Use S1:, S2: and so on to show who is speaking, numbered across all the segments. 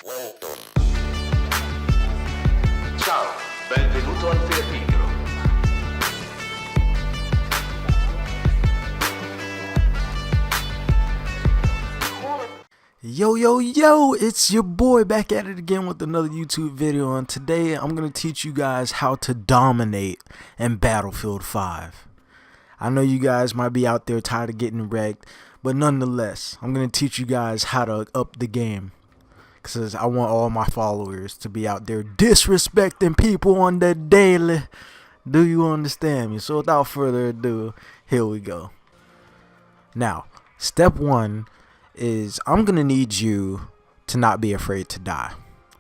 S1: Welcome. Ciao, benvenuto al Filippino.
S2: Yo, it's your boy back at it again with another YouTube video, and today I'm going to teach you guys how to dominate in Battlefield 5. I know you guys might be out there tired of getting wrecked, but nonetheless, I'm going to teach you guys how to up the game. Because I want all my followers to be out there disrespecting people on the daily. Do you understand me? So without further ado, here we go. Now, step one is I'm going to need you to not be afraid to die.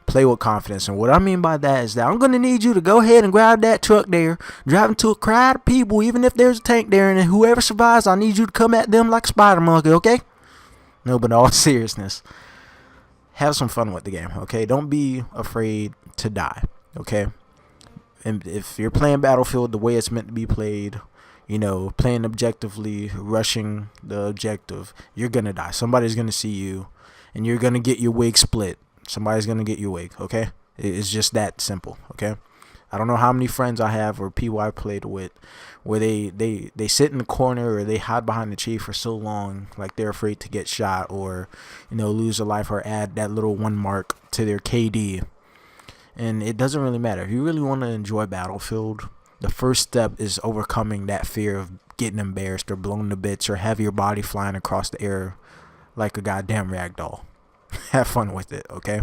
S2: Play with confidence. And what I mean by that is that I'm going to need you to go ahead and grab that truck there, drive into a crowd of people, even if there's a tank there, and whoever survives, I need you to come at them like a spider monkey, okay? No, but in all seriousness, have some fun with the game, okay? Don't be afraid to die, okay? And if you're playing Battlefield the way it's meant to be played, you know, playing objectively, rushing the objective, you're gonna die. Somebody's gonna see you, and you're gonna get your wig split. Somebody's gonna get your wig, okay? It's just that simple, okay? I don't know how many friends I have or people I played with where they sit in the corner or they hide behind the tree for so long, like they're afraid to get shot or, you know, lose a life or add that little 1 mark to their KD. And it doesn't really matter. If you really want to enjoy Battlefield, the first step is overcoming that fear of getting embarrassed or blown to bits or have your body flying across the air like a goddamn ragdoll. Have fun with it, okay?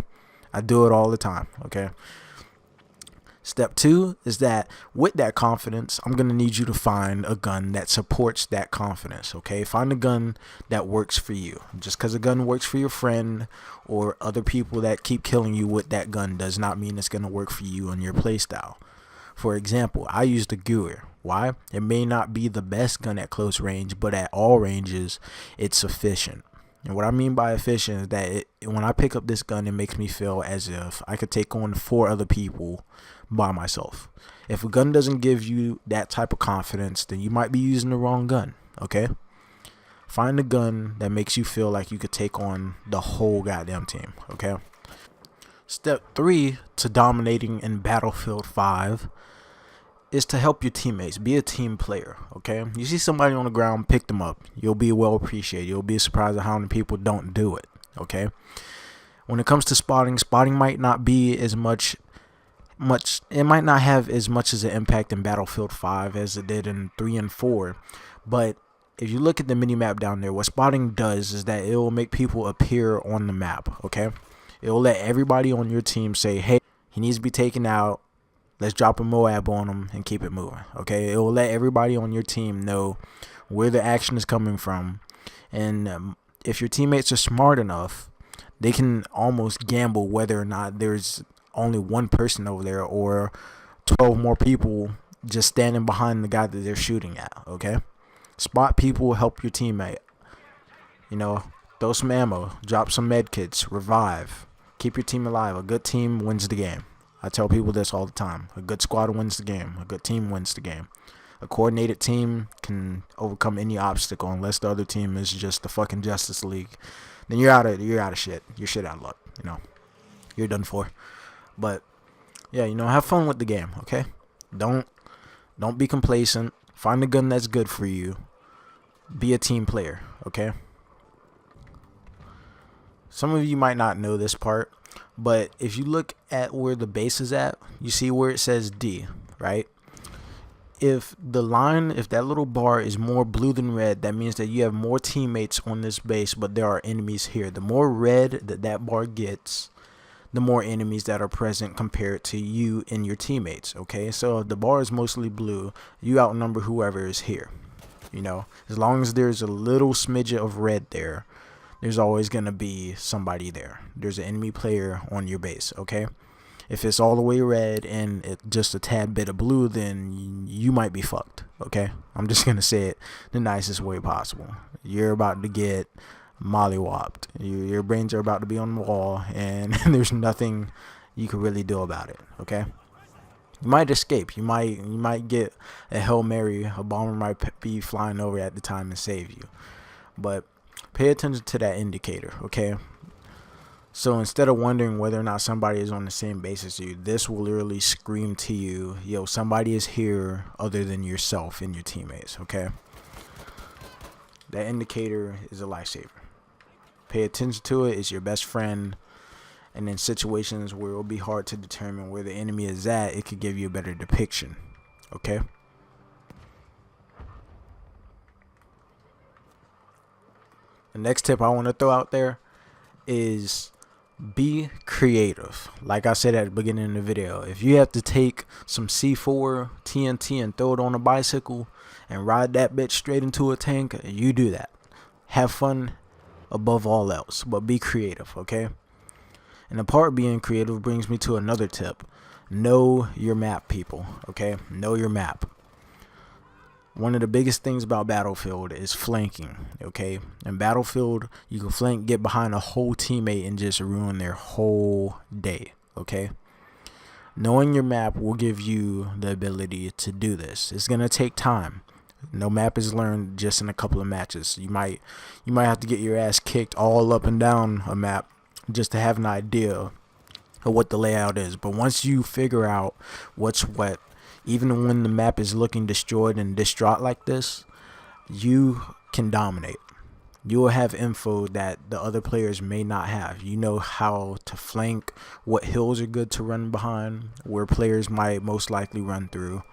S2: I do it all the time, okay? Step two is that with that confidence, I'm going to need you to find a gun that supports that confidence, okay? Find a gun that works for you. Just because a gun works for your friend or other people that keep killing you with that gun does not mean it's going to work for you and your playstyle. For example, I use the Gewehr. Why? It may not be the best gun at close range, but at all ranges, it's sufficient. And what I mean by efficient is that when I pick up this gun, it makes me feel as if I could take on 4 other people by myself. If a gun doesn't give you that type of confidence, then you might be using the wrong gun, okay? Find a gun that makes you feel like you could take on the whole goddamn team, okay? Step 3 to dominating in Battlefield 5 is to help your teammates. Be a team player, okay? You see somebody on the ground, pick them up. You'll be well appreciated. You'll be surprised at how many people don't do it, okay? When it comes to spotting might not be as much it might not have as much as an impact in Battlefield 5 as it did in 3 and 4, but if you look at the minimap down there, what spotting does is that it will make people appear on the map, okay? It will let everybody on your team say, hey, he needs to be taken out. Let's drop a Moab on him and keep it moving, okay? It will let everybody on your team know where the action is coming from. And if your teammates are smart enough, they can almost gamble whether or not there's only 1 person over there or 12 more people just standing behind the guy that they're shooting at, okay? Spot people, help your teammate. You know, throw some ammo, drop some med kits, revive. Keep your team alive. A good team wins the game. I tell people this all the time. A good squad wins the game. A good team wins the game. A coordinated team can overcome any obstacle unless the other team is just the fucking Justice League. Then you're out of shit. You're shit out of luck, you know. You're done for. But yeah, you know, have fun with the game, okay? Don't be complacent. Find a gun that's good for you. Be a team player, okay? Some of you might not know this part, but if you look at where the base is at, you see where it says D, right? If that little bar is more blue than red, that means that you have more teammates on this base, but there are enemies here. The more red that bar gets, the more enemies that are present compared to you and your teammates, okay? So if the bar is mostly blue, you outnumber whoever is here, you know? As long as there's a little smidget of red there, there's always going to be somebody there. There's an enemy player on your base, okay? If it's all the way red and just a tad bit of blue, then you might be fucked, okay? I'm just going to say it the nicest way possible. You're about to get mollywopped. Your brains are about to be on the wall, and there's nothing you can really do about it, okay? You might escape. You might get a Hail Mary. A bomber might be flying over at the time and save you. But pay attention to that indicator, okay? So instead of wondering whether or not somebody is on the same base as you, this will literally scream to you, yo, somebody is here other than yourself and your teammates, okay? That indicator is a lifesaver. Pay attention to it. It's your best friend. And in situations where it will be hard to determine where the enemy is at, it could give you a better depiction, okay? The next tip I want to throw out there is be creative. Like I said at the beginning of the video, if you have to take some C4 TNT and throw it on a bicycle and ride that bitch straight into a tank, you do that. Have fun above all else, but be creative, okay? And the part being creative brings me to another tip. Know your map, people, okay? Know your map. One of the biggest things about Battlefield is flanking, okay? In Battlefield, you can flank, get behind a whole teammate, and just ruin their whole day, okay? Knowing your map will give you the ability to do this. It's going to take time. No map is learned just in a couple of matches. You might have to get your ass kicked all up and down a map just to have an idea of what the layout is. But once you figure out what's what, even when the map is looking destroyed and distraught like this, you can dominate. You will have info that the other players may not have. You know how to flank, what hills are good to run behind, where players might most likely run through,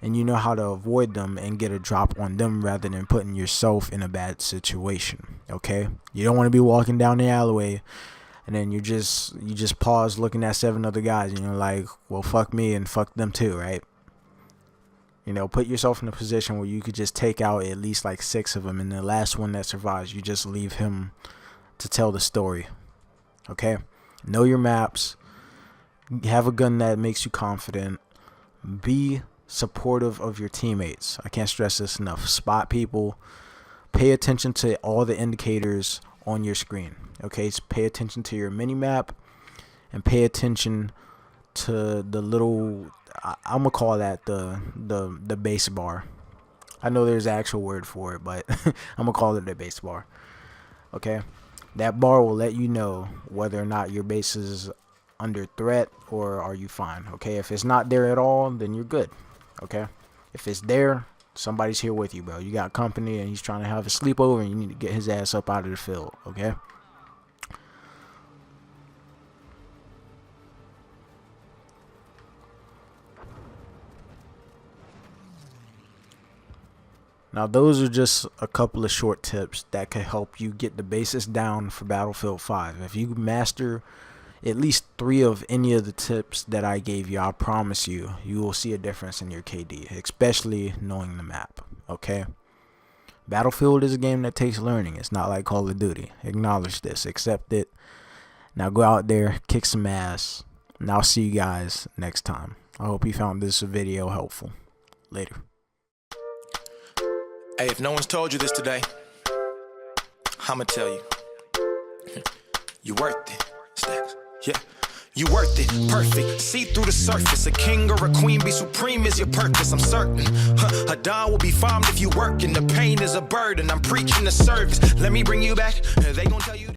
S2: and you know how to avoid them and get a drop on them rather than putting yourself in a bad situation, okay? You don't want to be walking down the alleyway and then you just pause looking at 7 other guys and you're like, well, fuck me and fuck them too, right? You know, put yourself in a position where you could just take out at least like 6 of them, and the last one that survives, you just leave him to tell the story, okay? Know your maps. Have a gun that makes you confident. Be supportive of your teammates. I can't stress this enough. Spot people. Pay attention to all the indicators on your screen, okay? So pay attention to your mini map and pay attention to the little, I'm gonna call that the base bar. I know there's an actual word for it, but I'm gonna call it the base bar, okay? That bar will let you know whether or not your base is under threat or are you fine, okay? If it's not there at all, then you're good, okay? If it's there, somebody's here with you, bro. You got company and he's trying to have a sleepover and you need to get his ass up out of the field, okay? Now, those are just a couple of short tips that could help you get the basics down for Battlefield 5. If you master at least 3 of any of the tips that I gave you, I promise you, you will see a difference in your KD, especially knowing the map, okay? Battlefield is a game that takes learning. It's not like Call of Duty. Acknowledge this. Accept it. Now go out there, kick some ass, and I'll see you guys next time. I hope you found this video helpful. Later.
S3: Hey, if no one's told you this today, I'ma tell you. You worth it, Stacks. Yeah. You worth it, perfect, see through the surface. A king or a queen, be supreme is your purpose, I'm certain. A Don will be farmed if you work, and the pain is a burden. I'm preaching the service. Let me bring you back, they gon' tell you.